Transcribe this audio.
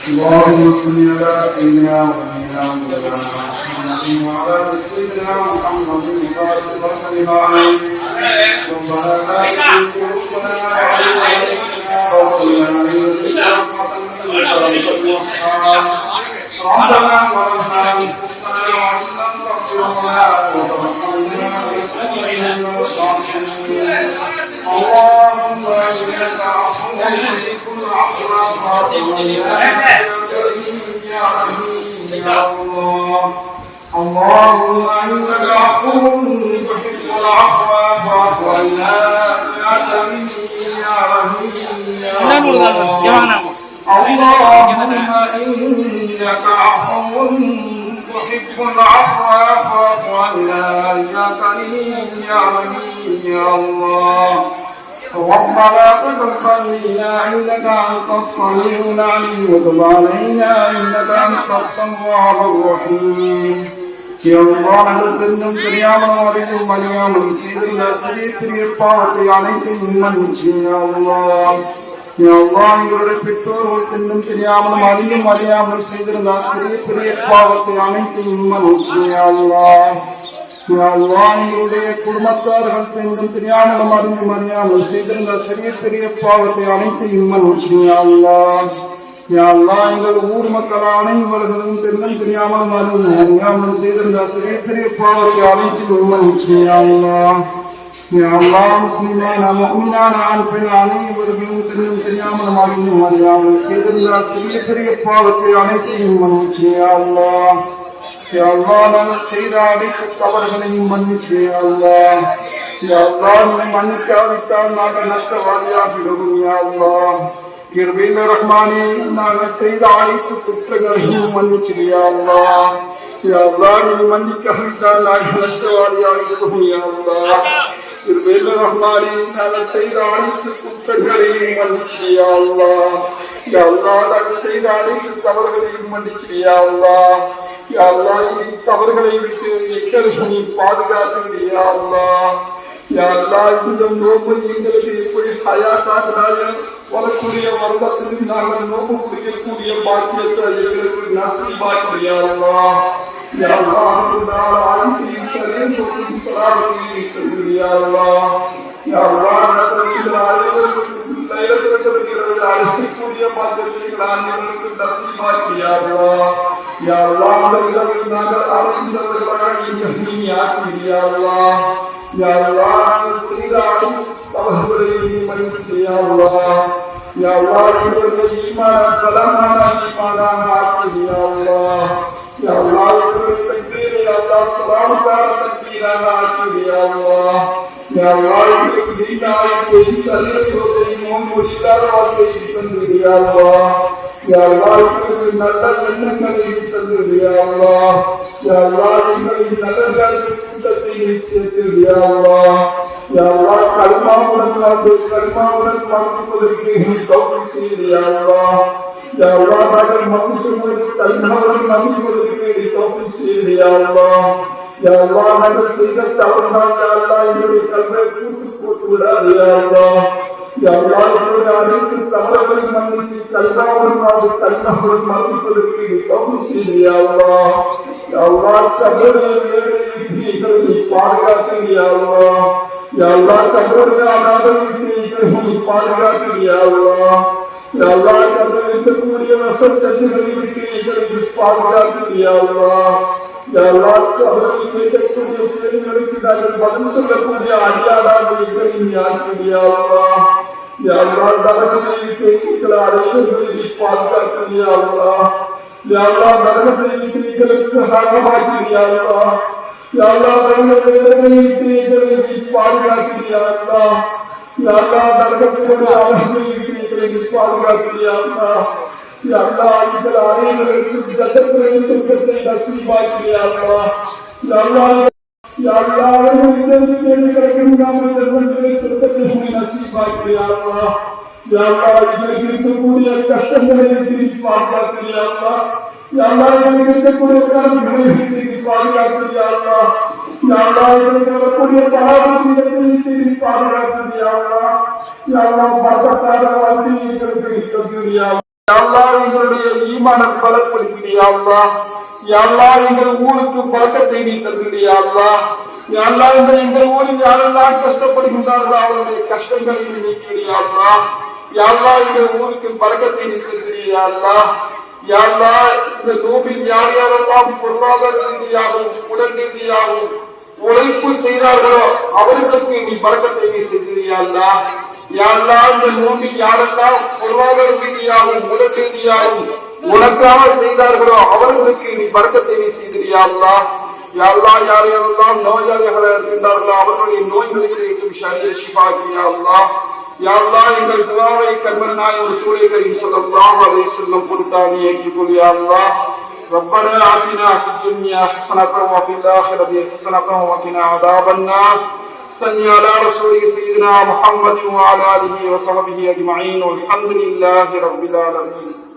اللهم صل على سيدنا ونبينا محمد وعلى سيدنا محمد وسلم عليه ربنا لا تزغ قلوبنا اللهم انك عفو تحب العفو فاعف عنا اللهم انك عفو تحب العفو فاعف عنا يا كريم يا رحيم يا الله اللهم انك عفو تحب العفو فاعف عنا يا كريم يا رحيم يا الله ربنا تقبل منا انك انت السميع العليم وتب علينا انك انت التواب الرحيم يا الله نتندم தெரியாமல் அறிந்தும் அறியாமல் செய்துள்ள சிறிய சிறிய பாவத்தை அனைத்தையும் மன்னிச்சு யா அல்லாஹ் யா அல்லாஹ் எங்களுடைய பெற்றோர்கள் தெரிந்தும் தெரியாமல் அறிந்தும் அறியாமல் செய்திருந்த சிறிய சிறிய பாவத்தை அனைத்தையும் மன்னிச்சு யா அல்லாஹ் யா அல்லாஹ் எங்களுடைய குடும்பத்தார்கள் தெரிந்தும் தெரியாமல் அறிந்தும் அறியாமல் செய்திருந்த சிறிய சிறிய பாவத்தை அனைத்தையும் மன்னிச்சு யா அல்லாஹ் யா அல்லாஹ் எங்கள் ஊர் மக்கள் அனைவர்களும் தெரிந்தும் தெரியாமல் அறிந்தும் அறியாமல் செய்திருந்த சிறிய சிறிய பாவத்தை அனைத்தையும் மன்னிச்சு யா அல்லாஹ் யா அல்லாஹ் முஸ்லிமான முஃமினான ஆண் பெண் அனைவர்களும் தெரிந்தும் தெரியாமல் அறிந்தும் அறியாமல் செய்திருந்த சிறிய சிறிய பாவத்தை அனைத்தையும் மன்னிச்சு யா அல்லாஹ் யா அல்லாஹ் நாங்கள் செய்த அனைத்து தவறுகளையும் மன்னிச்சு யா அல்லாஹ் யா அல்லாஹ் நீ மன்னிக்காவிட்டால் நாங்கள் நஷ்டவாதியாகிவிடுவோம் யா அல்லாஹ் கிருபையில் ரஹ்மானே நாங்கள் செய்த அனைத்து குற்றங்களையும் மன்னிச்சு யா அல்லாஹ் யா அல்லாஹ் நீ மன்னிக்காவிட்டால் நாங்கள் நஷ்டவாதியாகிவிடுவோம் யா அல்லாஹ் கிருபையில் ரஹ்மானே நாங்கள் செய்த அனைத்து குற்றங்களையும் மன்னிச்சு யா அல்லாஹ் யா அல்லாஹ் நாங்கள் செய்த அனைத்து தவறுகளையும் மன்னிச்சு யா அல்லாஹ் யா அல்லாஹ் தவறுகளை விட்டு எங்களை பாதுகாத்து யா அல்லாஹ் யா அல்லாஹ் இந்த நோம்பை எங்களுக்கு எப்படி ஹயாத்தாகிறாய வரக்கூடிய வருடத்தில் நாங்கள் நோம்பு குடிக்கக்கூடிய பாக்கியத்தை எங்களுக்கு நசீபாக்கி யா அல்லாஹ் யா அல்லாஹ் ஆட்சியின் சரியும் யா அல்லாஹ் யா அல்லாஹ் அழைக்கக்கூடிய பாக்கியத்தை எங்களுக்கு நசீபாக்கி யா அல்லாஹ் யா அல்லாஹ் நாங்கள் அறிந்தவர்களாக நீ ஆக்கி யா அல்லாஹ் யா அல்லாஹ் செய்த அவர்களை மன்னிச்சு யா அல்லாஹ் யா அல்லாஹ் இவர்களை ஈமான் பலமான ஈமானாக ஆக்கி யா அல்லாஹ் யா அல்லாஹ் இவர்களை தக்பீர் யா அல்லாஹ் ஸலாமுல்லாஹ் தக்பீராக ஆக்கி யா அல்லாஹ் யா அல்லாஹ் இவர்களை தீனாவை சரியத்தை முன்மொழியாத வாழ்க்கை தந்து யா அல்லாஹ் யா அல்லாஹ் இவர்களை நல்ல எண்ணங்களை தந்து யா அல்லாஹ் யா அல்லாஹ் இவர்களை நல்ல கூட்டத்தை சேர்த்து யா அல்லாஹ் யா அல்லாஹ் கல்மாவுடன் மறுப்பதற்கு தௌஃபீக் செய்து யா அல்லாஹ் யா அல்லாஹ் நாங்கள் மனுஷங்களுக்கு கல்மாவுடன் நம்புவதற்கு தௌஃபீக் செய்து யா அல்லாஹ் யா அல்லாஹ் நாங்கள் செய்த தவறுனால் யா அல்லாஹ் எங்களுடைய கல்வை போட்டு விடாது யா அல்லாஹ் யா அல்லாஹ் எங்களுடைய அனைத்து தவறுகளையும் மன்னித்து கல்மாவுடன் மறுப்பதற்கு தௌஃபீக் செய்து யா அல்லாஹ் யா அல்லாஹ் கபர்களை பாதுகாத்து யா அல்லாஹ் யா அல்லாஹ் கபர்களை அனாதைகளை பாதுகாத்து யா அல்லாஹ் யா அல்லாஹ் கபரில் இருக்கக்கூடிய வசந்தங்களை எங்களுக்கு பாதுகாத்து யா அல்லாஹ் யா அல்லாஹ் கபரில் இருக்கக்கூடிய பிள்ளைகளுக்கு நாங்கள் பதில் சொல்லக்கூடிய அடியாராக எங்களை ஆக்கி யா அல்லாஹ் யா அல்லாஹ் நரகத்தை எங்களை அனைவர்களை பாதுகாத்து யா அல்லாஹ் யா அல்லாஹ் நரகத்தை எங்களுக்கு ஹராமாக்கி யா அல்லாஹ் யா அல்லாஹ் நரகத்தை எங்களுக்கு பாதுகாத்து யா அல்லாஹ் யா அல்லாஹ் நரகத்தை எங்களுக்கு பாதுகாத்து யா அல்லாஹ் யா அல்லாஹ் எங்கள் அனைவருக்கும் ஜன்னத்துல் சுர்க்கத்தை நசீபாக்கி யா அல்லாஹ் யா அல்லாஹ் யா அல்லாஹ் எங்களுக்கு நாமல் ஜன்னத்துல் சுர்க்கத்தை நசீபாக்கி யா அல்லாஹ் யா அல்லாஹ் எங்களுக்கு இருக்கக்கூடிய கஷ்டங்களை திருப்பி பாதுகாத்து யா அல்லாஹ் யா அல்லாஹ் எங்களுக்கு இருக்கக்கூடிய கஷ்டங்களை திருப்பி பாதுகாத்து யா அல்லாஹ் வரக்கூடிய பலாபுரியத்தை பாதுகாத்து பக்கத்தான வாழ்க்கையை எங்களுடைய ஈமான பலப்படுத்தியா எங்கள் ஊருக்கு பழக்கத்தை நீ தந்துடியா எங்கள் ஊரில் யாரெல்லாம் கஷ்டப்படுகின்றார்களோ அவருடைய கஷ்டங்களை நீக்கிறியா எங்கள் ஊருக்கு பழக்கத்தை நீ தந்துடியா இந்த நோம்பில் யார் யாரெல்லாம் பொருளாதார ரீதியாகவும் உடல் ரீதியாகவும் உழைப்பு செய்தார்களோ அவர்களுக்கு நீ பழக்கத்தை நீ செஞ்சிருயா இந்த நோம்பில் யாரெல்லாம் பொருளாதார ரீதியாகவும் உடல் ரீதியாகவும் உனக்காக செய்தார்களோ அவர்களுக்கு நீ பழக்கத்தை நீ செய்திருயா யாரெல்லாம் நோயாளிகள் இருக்கின்றார்களோ அவர்களுடைய நோய்களுக்கு ஷிஃபாக்கியா எங்கள் துவாவை கண்மன் நாயகம் ரசூலுல்லாஹி ஸல்லல்லாஹு அலைஹி வஸல்லம் பொறுத்தானே ஏற்றுக்கொள் யா அல்லாஹ் ربنا آتنا في الدنيا حسنة وفي الآخرة حسنة وقنا عذاب النار صل على رسولك سيدنا محمد وعلى آله وصحبه أجمعين والحمد لله رب العالمين